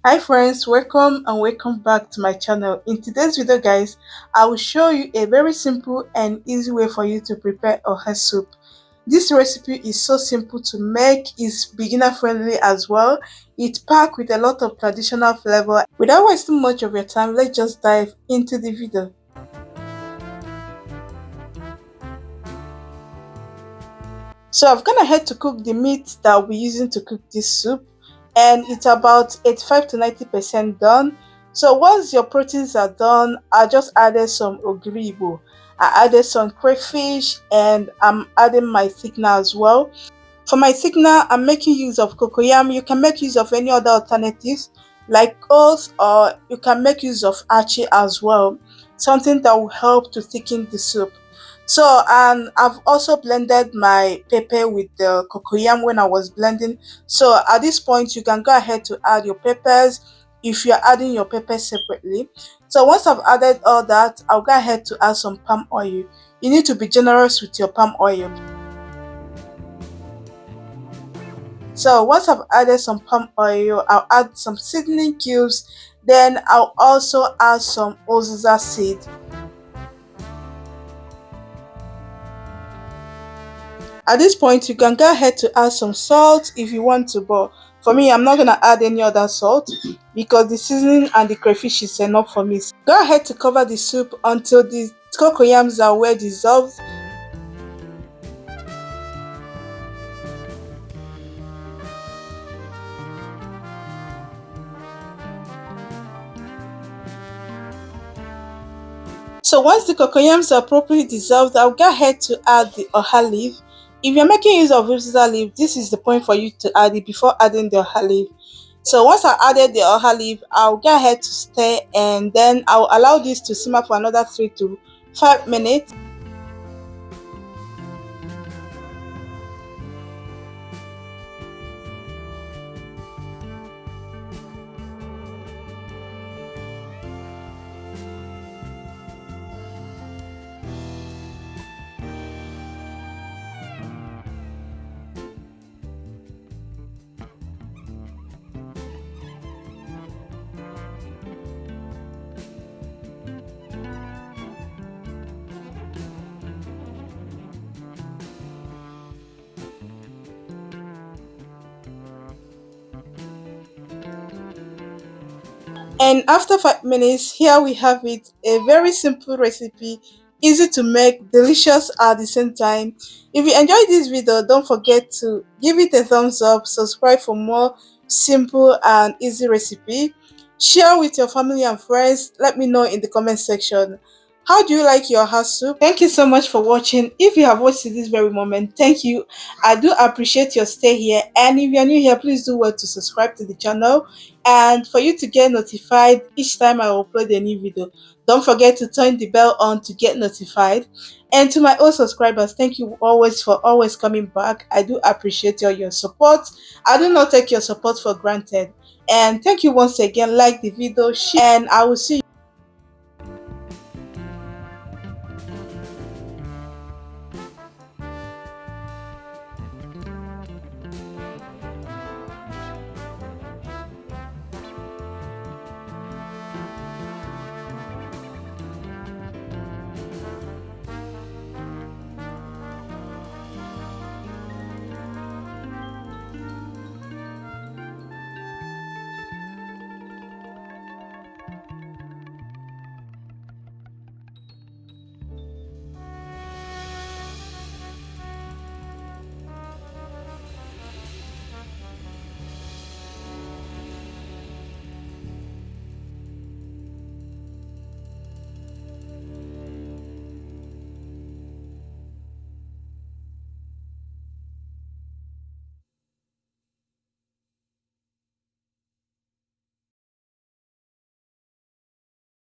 Hi friends, welcome and welcome back to my channel. In today's video guys, I will show you a very simple and easy way for you to prepare oha soup. This recipe is so simple to make, it's beginner friendly as well. It's packed with a lot of traditional flavor. Without wasting much of your time, let's just dive into the video. So I've gone ahead to cook the meat that I'll be using to cook this soup, and it's about 85 to 90% done. So once your proteins are done, I just added some Ogiri Igbo. I added some crayfish and I'm adding my thickener as well. For my thickener, I'm making use of Cocoyam. You can make use of any other alternatives like oats, or you can make use of achi as well. Something that will help to thicken the soup. So, and I've also blended my pepper with the Cocoyam when I was blending. So at this point, you can go ahead to add your peppers if you're adding your peppers separately. So once I've added all that, I'll go ahead to add some palm oil. You need to be generous with your palm oil. So once I've added some palm oil, I'll add some seasoning cubes. Then I'll also add some uziza seed. At this point, you can go ahead to add some salt if you want to, but for me, I'm not going to add any other salt because the seasoning and the crayfish is enough for me. Go ahead to cover the soup until the cocoyams are well dissolved. So once the cocoyams are properly dissolved, I'll go ahead to add the oha leaf. If you're making use of uziza leaf, this is the point for you to add it before adding the oha leaf. So once I added the oha leaf, I'll go ahead to stir, and then I'll allow this to simmer for another 3 to 5 minutes. And after 5 minutes, here we have it, a very simple recipe, easy to make, delicious at the same time. If you enjoyed this video, don't forget to give it a thumbs up, subscribe for more simple and easy recipe. Share with your family and friends. Let me know in the comment section. How do you like your house soup? Thank you so much for watching. If you have watched to this very moment, thank you. I do appreciate your stay here. And if you're new here, please do well to subscribe to the channel, and for you to get notified each time I upload a new video. Don't forget to turn the bell on to get notified. And to my old subscribers, thank you always for always coming back. I do appreciate all your support. I do not take your support for granted. And thank you once again. Like the video, share, and I will see you